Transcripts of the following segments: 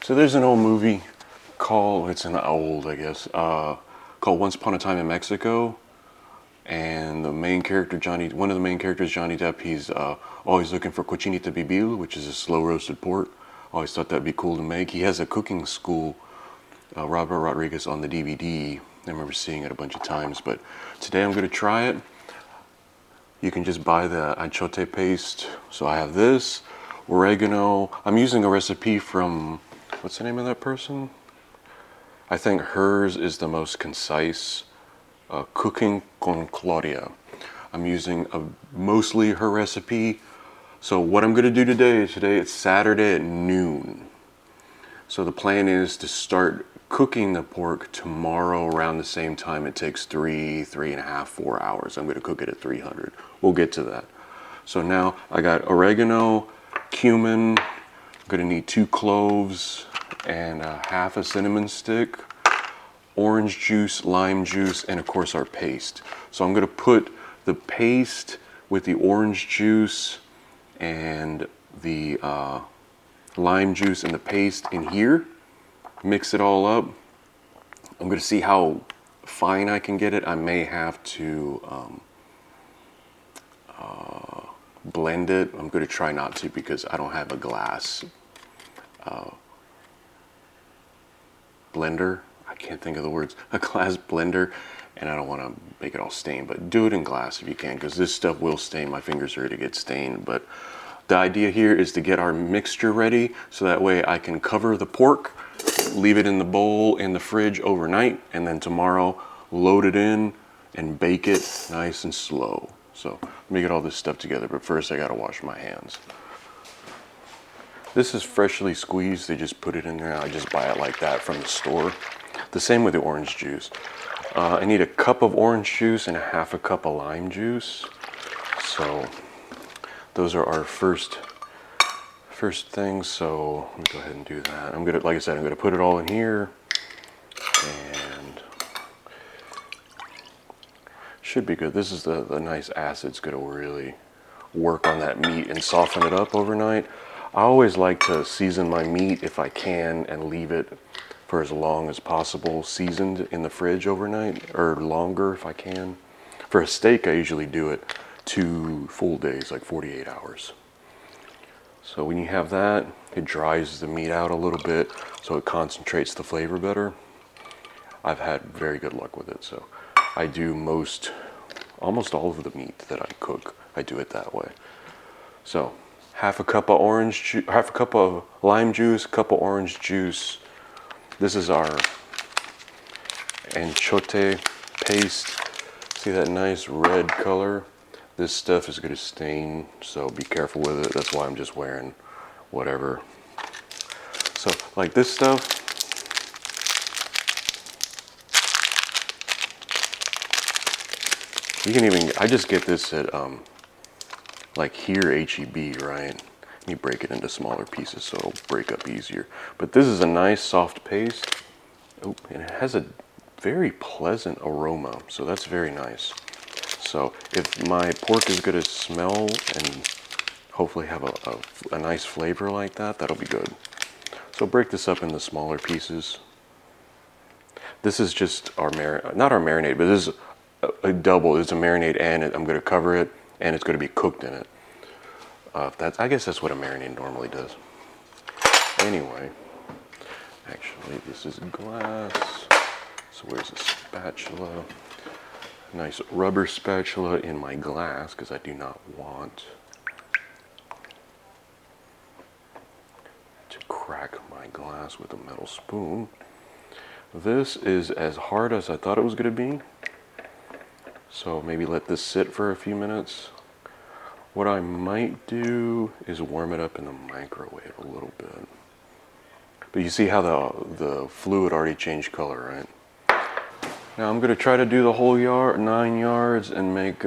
So there's an old movie called, it's an old, I guess, called Once Upon a Time in Mexico. And the main character, one of the main characters, Johnny Depp, he's always looking for Cochinita Pibil, which is a slow roasted pork. Always thought that'd be cool to make. He has a cooking school, Robert Rodriguez, on the DVD. I remember seeing it a bunch of times, but today I'm going to try it. You can just buy the achote paste. So I have this, oregano. I'm using a recipe from, what's the name of that person? I think hers is the most concise, Cooking con Claudia. I'm using mostly her recipe. So what I'm going to do today it's Saturday at noon. So the plan is to start cooking the pork tomorrow around the same time. It takes 3.5, 4 hours. I'm going to cook it at 300. We'll get to that. So now I got oregano, cumin. I'm going to need 2 cloves and half a cinnamon stick, orange juice, lime juice, and of course our paste. So I'm going to put the paste with the orange juice and the lime juice and the paste in here, mix it all up. I'm going to see how fine I can get it. I may have to blend it. I'm going to try not to because I don't have a glass blender. I can't think of the words. A glass blender, and I don't want to make it all stained, but do it in glass if you can, because this stuff will stain. My fingers are going to get stained. But the idea here is to get our mixture ready so that way I can cover the pork, leave it in the bowl in the fridge overnight, and then tomorrow load it in and bake it nice and slow. So let me get all this stuff together, but first I got to wash my hands. This is freshly squeezed. They just put it in there. I just buy it like that from the store. The same with the orange juice. I need a cup of orange juice and a half a cup of lime juice. So those are our first things. So let me go ahead and do that. I'm gonna, like I said, I'm gonna put it all in here, and should be good. This is the nice acid's gonna really work on that meat and soften it up overnight. I always like to season my meat if I can and leave it for as long as possible seasoned in the fridge overnight, or longer if I can. For a steak, I usually do it 2 full days, like 48 hours. So when you have that, it dries the meat out a little bit so it concentrates the flavor better. I've had very good luck with it. So I do almost all of the meat that I cook, I do it that way. So half a cup of lime juice, cup of orange juice. This is our anchote paste. See that nice red color? This stuff is going to stain, so be careful with it. That's why I'm just wearing whatever. So like this stuff, you can even, I just get this at like here, H-E-B, right? You break it into smaller pieces so it'll break up easier. But this is a nice soft paste. Oh, and it has a very pleasant aroma, so that's very nice. So if my pork is going to smell and hopefully have a nice flavor like that, that'll be good. So break this up into smaller pieces. This is just our not our marinade, but this is a double. It's a marinade, and I'm going to cover it, and it's going to be cooked in it. I guess that's what a marinade normally does. Anyway, actually, this is glass. So where's the spatula? Nice rubber spatula in my glass, because I do not want to crack my glass with a metal spoon. This is as hard as I thought it was going to be. So maybe let this sit for a few minutes. What I might do is warm it up in the microwave a little bit. But you see how the fluid already changed color, right? Now I'm going to try to do the whole 9 yards and make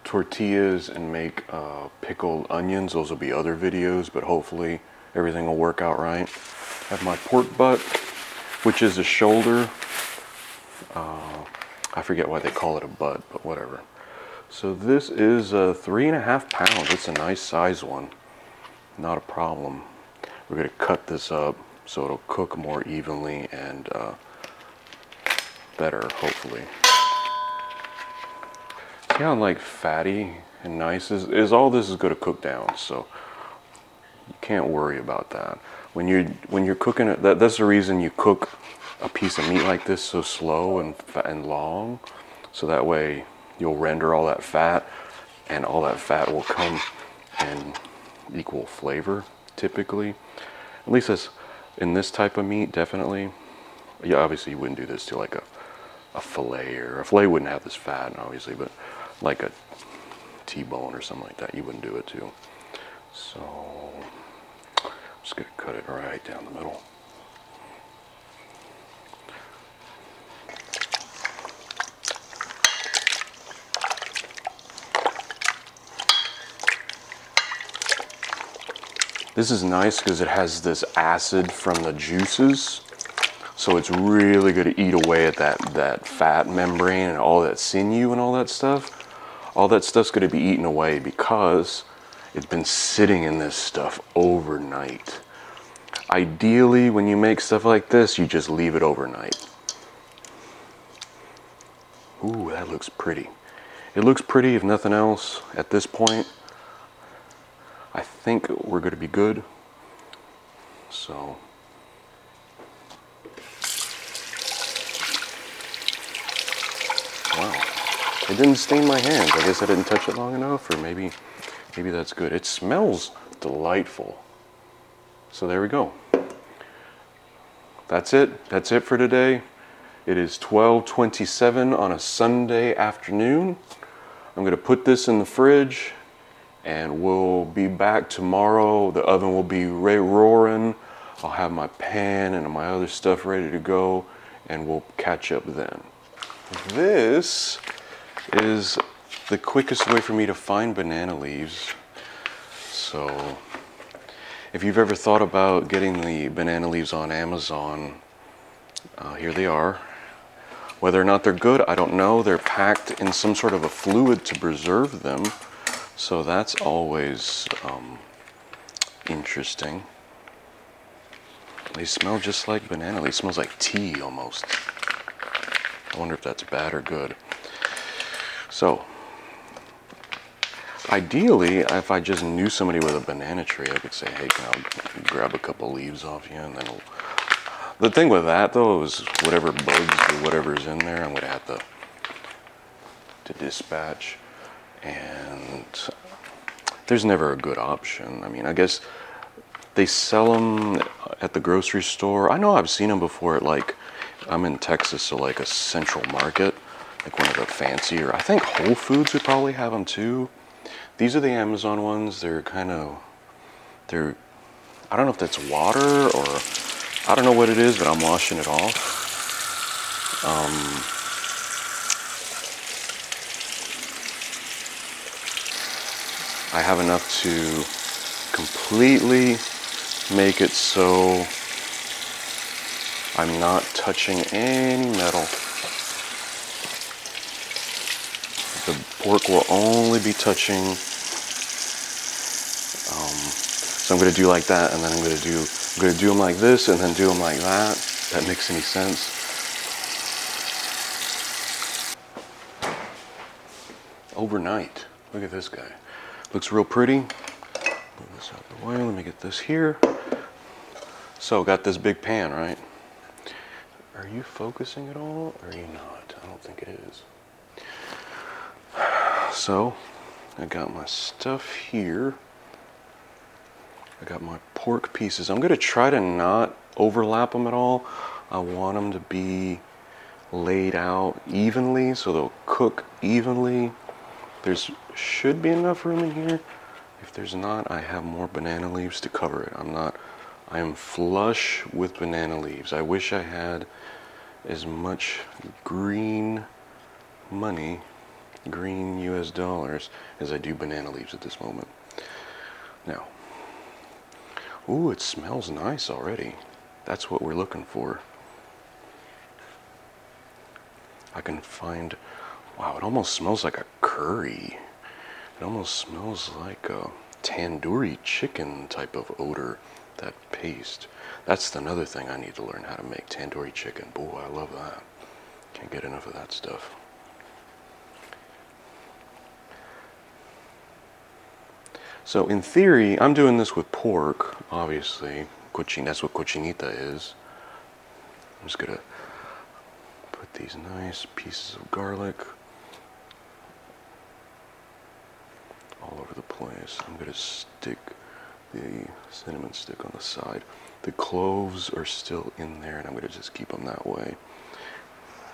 tortillas and make pickled onions. Those will be other videos, but hopefully everything will work out right. I have my pork butt, which is a shoulder. I forget why they call it a butt, but whatever. So this is 3.5 pounds. It's a nice size one. Not a problem. we're gonna cut this up so it'll cook more evenly and better, hopefully. See how like fatty and nice is all this is gonna cook down, so you can't worry about that. When you're cooking it, that's the reason you cook a piece of meat like this so slow and long, so that way you'll render all that fat, and all that fat will come in equal flavor typically. At least that's in this type of meat, definitely. Yeah, obviously you wouldn't do this to like a fillet, or a fillet wouldn't have this fat obviously, but like a T-bone or something like that, you wouldn't do it to. So I'm just gonna cut it right down the middle. This is nice because it has this acid from the juices, so it's really going to eat away at that fat membrane and all that sinew and all that stuff. All that stuff's going to be eaten away because it's been sitting in this stuff overnight. Ideally, when you make stuff like this, you just leave it overnight. Ooh, that looks pretty. It looks pretty, if nothing else, at this point. I think we're going to be good. So, wow, it didn't stain my hands. I guess I didn't touch it long enough, or maybe that's good. It smells delightful. So there we go. That's it. That's it for today. It is 12:27 on a Sunday afternoon. I'm going to put this in the fridge, and we'll be back tomorrow. The oven will be roaring. I'll have my pan and my other stuff ready to go, and we'll catch up then. This is the quickest way for me to find banana leaves. So if you've ever thought about getting the banana leaves on Amazon, here they are. Whether or not they're good, I don't know. They're packed in some sort of a fluid to preserve them. So that's always interesting. They smell just like banana leaves. It smells like tea almost. I wonder if that's bad or good. So, ideally, if I just knew somebody with a banana tree, I could say, hey, can I grab a couple leaves off you? And then the thing with that, though, is whatever bugs or whatever's in there, I'm going to have to dispatch. And there's never a good option. I mean, I guess they sell them at the grocery store. I know I've seen them before at, like, I'm in Texas, so like a Central Market, like one of the fancier. I think Whole Foods would probably have them too. These are the Amazon ones. They're I don't know if that's water or I don't know what it is, but I'm washing it off. I have enough to completely make it so I'm not touching any metal. The pork will only be touching, so I'm going to do like that, and then I'm going to do them like this, and then do them like that. If that makes any sense. Overnight. Look at this guy. Looks real pretty. Move this out of the way. Let me get this here. So, got this big pan, right? Are you focusing at all, or are you not? I don't think it is. So, I got my stuff here. I got my pork pieces. I'm going to try to not overlap them at all. I want them to be laid out evenly, so they'll cook evenly. There's should be enough room in here. If there's not, I have more banana leaves to cover it. I am flush with banana leaves. I wish I had as much green money, green US dollars, as I do banana leaves at this moment. Now, ooh, it smells nice already. That's what we're looking for. I can find, wow, it almost smells like a curry. It almost smells like a tandoori chicken type of odor that paste. That's another thing I need to learn how to make, tandoori chicken. Boy, I love that. Can't get enough of that stuff. So in theory, I'm doing this with pork, obviously. That's what cochinita is. I'm just gonna put these nice pieces of garlic all over the place. I'm gonna stick the cinnamon stick on the side. The cloves are still in there, and I'm gonna just keep them that way.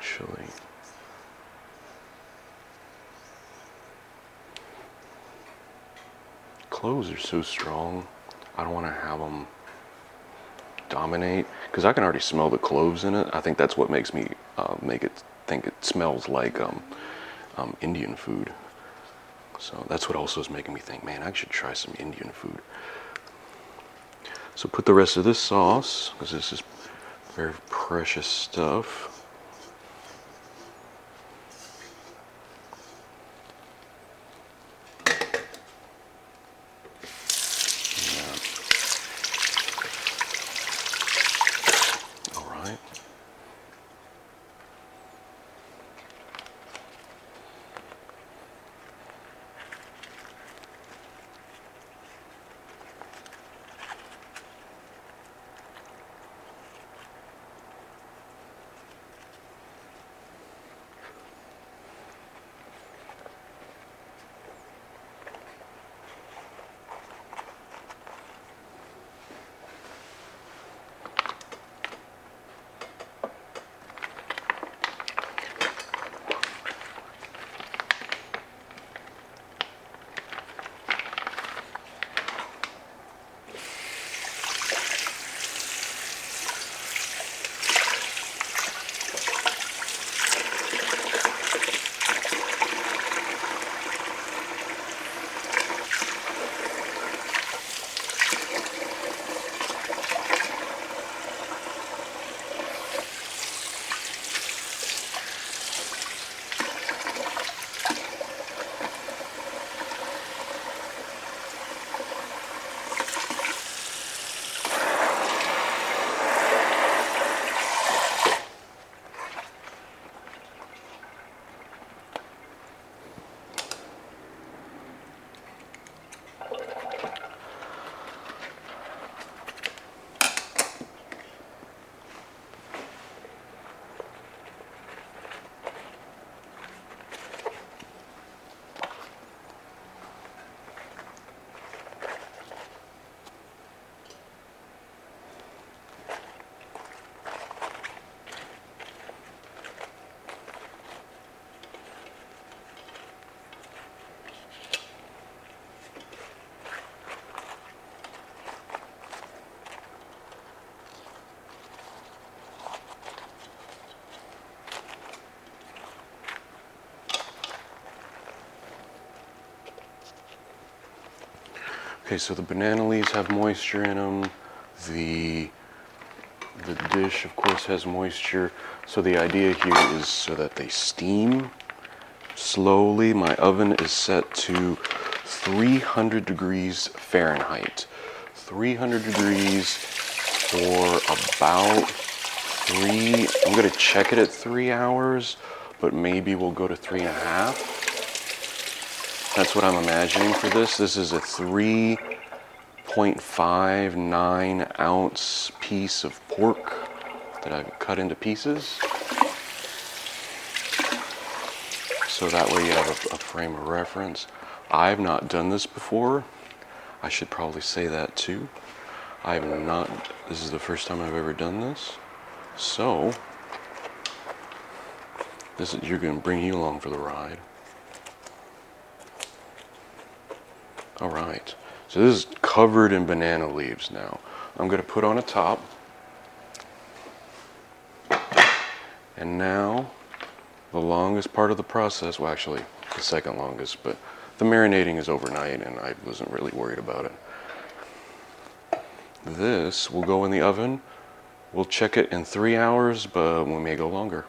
Chili. Cloves are so strong. I don't want to have them dominate, because I can already smell the cloves in it. I think that's what makes me make it think it smells like Indian food. So that's what also is making me think, man, I should try some Indian food. So put the rest of this sauce, because this is very precious stuff. Okay, so the banana leaves have moisture in them. The dish, of course, has moisture. So the idea here is so that they steam slowly. My oven is set to 300 degrees Fahrenheit. 300 degrees for about I'm gonna check it at 3 hours, but maybe we'll go to 3.5. That's what I'm imagining for this. This is a 3.59 ounce piece of pork that I've cut into pieces. So that way you have a frame of reference. I've not done this before. I should probably say that too. This is the first time I've ever done this. So, you're gonna bring you along for the ride. All right, so this is covered in banana leaves now. I'm gonna put on a top. And now, the longest part of the process, well actually, the second longest, but the marinating is overnight and I wasn't really worried about it. This will go in the oven. We'll check it in 3 hours, but we may go longer.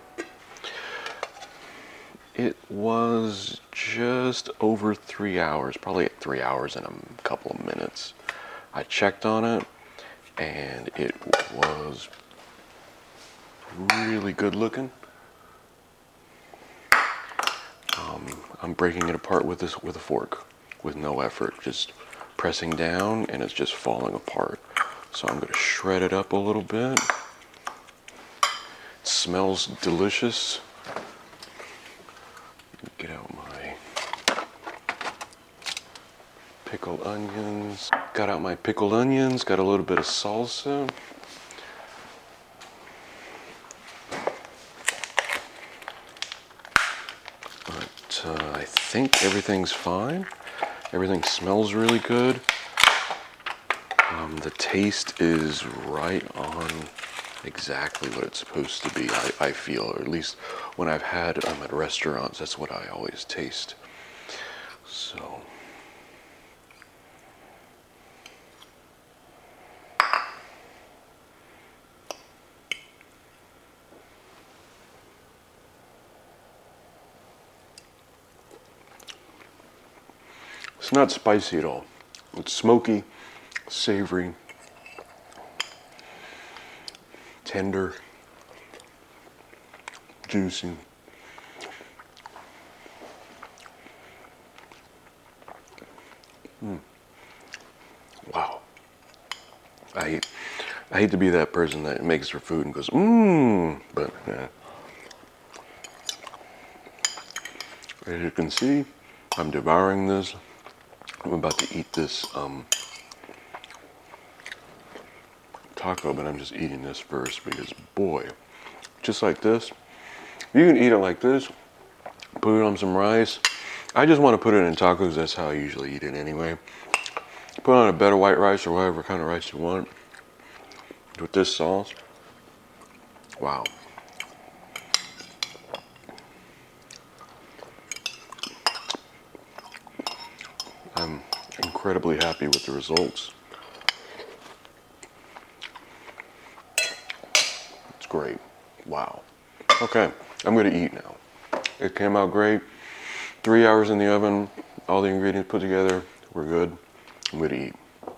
It was just over 3 hours, probably 3 hours and a couple of minutes. I checked on it and it was really good looking. I'm breaking it apart with a fork with no effort, just pressing down, and it's just falling apart. So I'm going to shred it up a little bit. It smells delicious. Get out my pickled onions. Got out my pickled onions, got a little bit of salsa. But I think everything's fine. Everything smells really good. The taste is right on exactly what it's supposed to be, I feel, or at least when I've had at restaurants, that's what I always taste. So it's not spicy at all. It's smoky, savory, tender, juicy. Wow. I hate to be that person that makes their food and goes, but yeah. As you can see, I'm devouring this. I'm about to eat this taco, but I'm just eating this first because, boy, just like this, you can eat it like this, put it on some rice. I just want to put it in tacos. That's how I usually eat it anyway. Put on a bed of white rice or whatever kind of rice you want. With this sauce, wow. I'm incredibly happy with the results. It's great. Wow. Okay, I'm gonna eat now. It came out great. 3 hours in the oven, all the ingredients put together, we're good. I'm gonna eat.